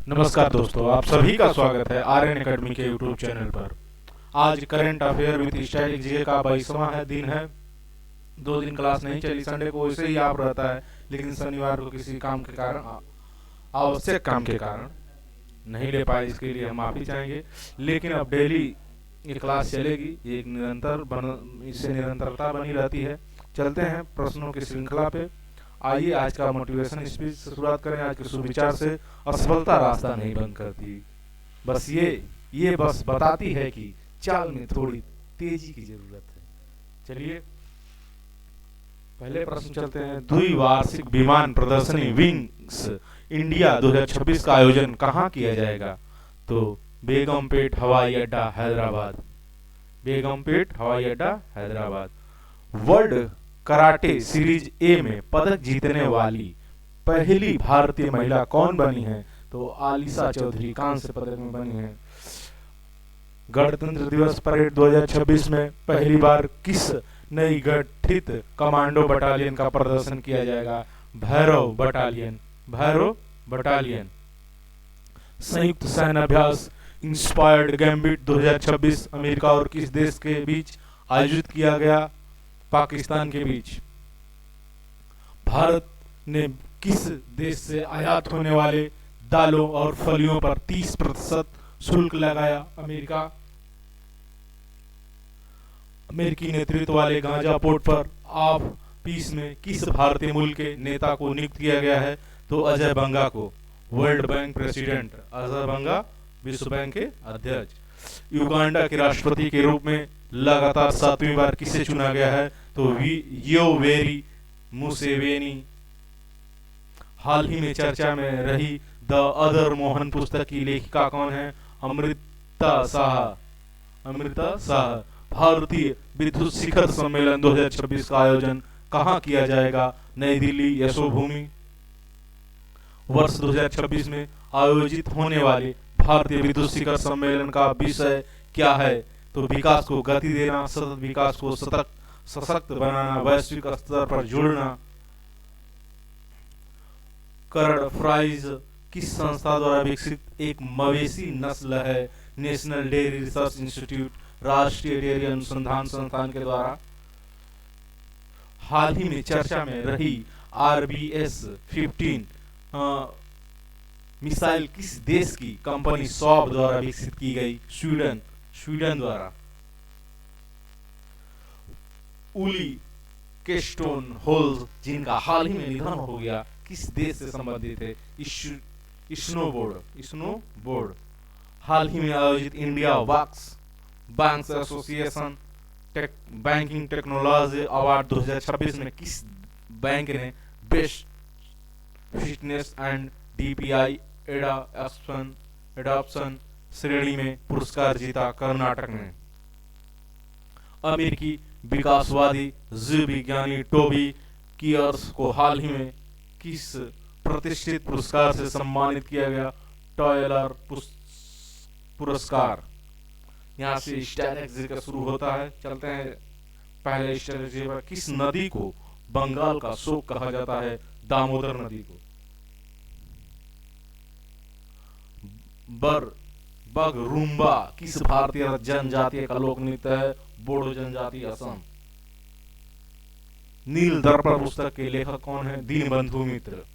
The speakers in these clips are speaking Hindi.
नमस्कार दोस्तों, आप सभी का स्वागत है आर्यन एकेडमी के यूट्यूब चैनल पर। आज current affair with static GK का 22वां दिन है। 2 दिन क्लास नहीं चली, संडे को वैसे ही आप रहता है, लेकिन शनिवार को किसी काम के कारण, आवश्यक काम के कारण नहीं ले पाए, इसके लिए हम माफी चाहेंगे। लेकिन अब डेली ये क्लास चलेगी, ये एक इससे निरंतरता बनी रहती है। चलते हैं प्रश्नों की श्रृंखला पे। आइए आज का मोटिवेशन स्पीच से शुरुआत करें। आज के सुविचार से असफलता रास्ता नहीं बंद करती, बस ये बस बताती है कि चाल में थोड़ी तेजी की जरूरत है। चलिए पहले प्रश्न चलते हैं। द्विवार्षिक विमान प्रदर्शनी विंग्स इंडिया 2026 का आयोजन कहाँ किया जाएगा? तो बेगमपेट हवाई अड्डा हैदराबाद। बेगमपेट हवाई अड्डा Hyderabad. World karate series A में पदक जीतने वाली पहली भारतीय महिला कौन बनी है? तो आलिशा चौधरी कांस्य पदक में बनी है। गणतंत्र दिवस परेड 2026 में पहली बार किस नई गठित कमांडो बटालियन का प्रदर्शन किया जाएगा? भैरव बटालियन। भैरव बटालियन। संयुक्त सैन्य अभ्यास इंस्पायर्ड गैम्बिट 2026 अमेरिका और किस देश के बीच आयोजित किया गया? पाकिस्तान के बीच। भारत ने किस देश से आयात होने वाले दालों और फलियों पर 30% शुल्क लगाया? अमेरिका। अमेरिकी नेतृत्व वाले गांजा पोर्ट पर ऑफ पीस में किस भारतीय मूल के नेता को नियुक्त किया गया है? तो अजय बंगा को। वर्ल्ड बैंक प्रेसिडेंट अजय बंगा विश्व बैंक के अध्यक्ष। युगांडा के राष्ट्रपति के रूप में लगातार 7वीं बार किसे चुना गया है? तो योवेरी मुसेवेनी। हाल ही में चर्चा में रही द अदर मोहन पुस्तक की लेखिका कौन है? अमृता शाह। अमृता शाह। भारतीय विद्युत शिखर सम्मेलन 2026 का आयोजन कहाँ किया जाएगा? नई दिल्ली यशोभूमि। वर्ष 2026 में आयोजित होने वाले भारतीय विद्युत शिखर सम्मेलन का विषय क्या है? तो विकास को गति देना, सतत विकास को सशक्त बनाना, वैश्विक स्तर पर जुड़ना। करड फ्राइज किस संस्था द्वारा विकसित एक मवेशी नस्ल है? नेशनल डेयरी रिसर्च इंस्टीट्यूट, राष्ट्रीय डेयरी अनुसंधान संस्थान के द्वारा। हाल ही में चर्चा में रही RBS-15 मिसाइल किस देश की कंपनी सॉब द्वारा विकसित की गई? स्वीडन द्वारा। उली केस्टोन होल्स जिनका हाल ही में निधन हो गया, किस देश से संबंधित है? स्नोबोर्ड। हाल ही में आयोजित India banks association banking technology award 2026 में किस बैंक ने best fitness and DPI adoption श्रेणी में पुरस्कार जीता? कर्नाटक ने। अमेरिकी विकासवादी जीव विज्ञानी टोबी कियर्स को हाल ही में किस प्रतिष्ठित पुरस्कार से सम्मानित किया गया? टॉयलर पुरस्कार। यहाँ से स्ट्रैटेजी का शुरू होता है। चलते हैं पहले स्ट्रैटेजी पर। किस नदी को बंगाल का शोक कहा जाता है? दामोदर नदी को। बगरुम्बा किस भारतीय जनजाति का लोक नृत्य है? बोडो जनजाति, असम। नील दर्पण पुस्तक के लेखक कौन है? दीनबंधु मित्र।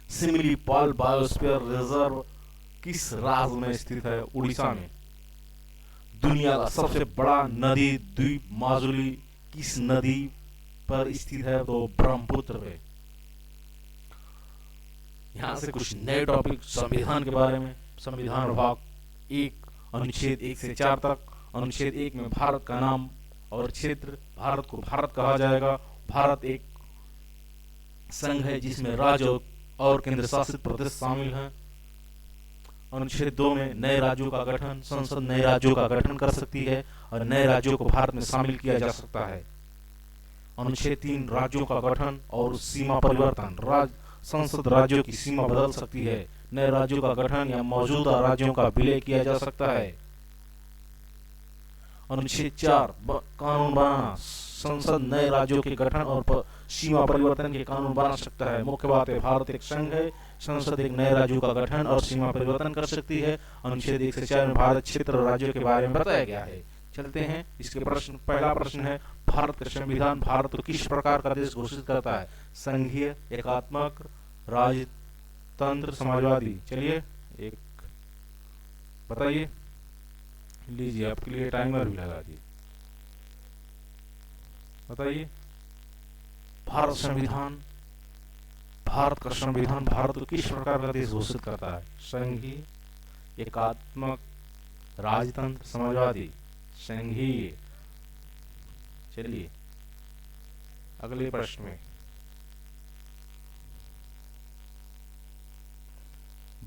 सिमिलीपाल बायोस्फीयर रिजर्व किस राज्य में स्थित है? उड़ीसा में। दुनिया का सबसे बड़ा नदी द्वीप माजुली किस नदी पर स्थित है? तो ब्रह्मपुत्र पे। यहाँ से कुछ नए टॉपिक संविधान के बारे में। संविधान विभाग 1 अनुच्छेद 1 से 4 तक। अनुच्छेद 1 में भारत का नाम और क्षेत्र। भारत को भारत कहा जाएगा। भारत एक संघ है जिसमें राज्य और केंद्र शासित प्रदेश शामिल हैं। अनुच्छेद 2 में नए राज्यों का गठन। संसद नए राज्यों का गठन कर सकती है और नए राज्यों को भारत में शामिल किया जा सकता है। अनुच्छेद 3 राज्यों का गठन और सीमा परिवर्तन। संसद राज्यों की सीमा बदल सकती है। नए राज्यों का गठन या मौजूदा राज्यों का विलय किया जा सकता है। अनुच्छेद 4 कानून बनाना। संसद नए राज्यों के गठन और सीमा परिवर्तन के कानून बना सकता है। मुख्य बात है, भारत एक संघ है, संसद एक नए राज्यों का गठन और सीमा परिवर्तन कर सकती है। अनुच्छेद 1 से 4 में भारत क्षेत्र और राज्यों के बारे में बताया गया है। चलते हैं इसके प्रश्न। पहला प्रश्न है, भारत का संविधान भारत को किस प्रकार का देश घोषित करता है? संघीय, एकात्मक, राजतंत्र, समाजवादी? चलिए एक बताइए। लीजिए, आपके लिए टाइमर भी लगा दिए। बताइए, भारत का संविधान भारत को किस प्रकार का देश घोषित करता है? संघीय, एकात्मक, राजतंत्र, समाजवादी? संघीय। चलिए अगले प्रश्न में,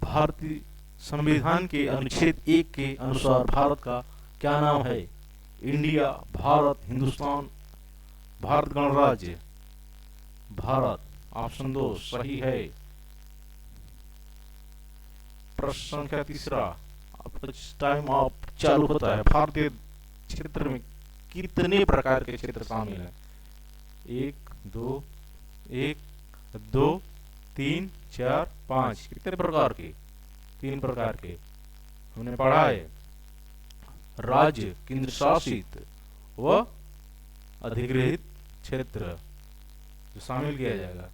भारतीय संविधान के अनुच्छेद 1 के अनुसार भारत का क्या नाम है? इंडिया, भारत, हिंदुस्तान, भारत गणराज्य? भारत। ऑप्शन 2 सही है। प्रश्न संख्या 3, आपका टाइम आप चालू होता है। भारतीय क्षेत्र में कितने प्रकार के क्षेत्र शामिल हैं? 1 2 3 4 5। कितने प्रकार के? 3 प्रकार के। हमने पढ़ा है, राज्य, केंद्र शासित व अधिग्रहित क्षेत्र जो शामिल किया जाएगा।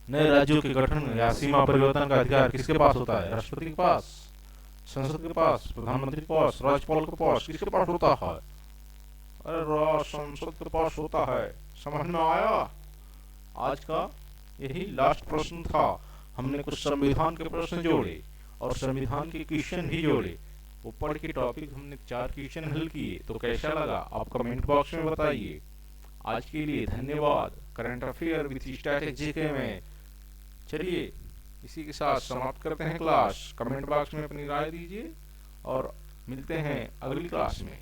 नए राज्यों के गठन या सीमा परिवर्तन का अधिकार किसके पास होता है? राष्ट्रपति के पास, संसद के पास, प्रधानमंत्री के पास, राज्यपाल के पास? किसके पास होता है? अरे संसद के पास होता है। समझ में आया? आज का यही लास्ट प्रश्न था। हमने कुछ संविधान के प्रश्न जोड़े और संविधान के क्वेश्चन भी जोड़े। ऊपर के टॉपिक हमने 4 क्वेश्चन हल किए। तो कैसा लगा आप कमेंट बॉक्स में बताइए। आज के लिए धन्यवाद। Current affair with static GK में चलिए इसी के साथ समाप्त करते हैं क्लास। कमेंट बॉक्स में अपनी राय दीजिए और मिलते हैं अगली क्लास में।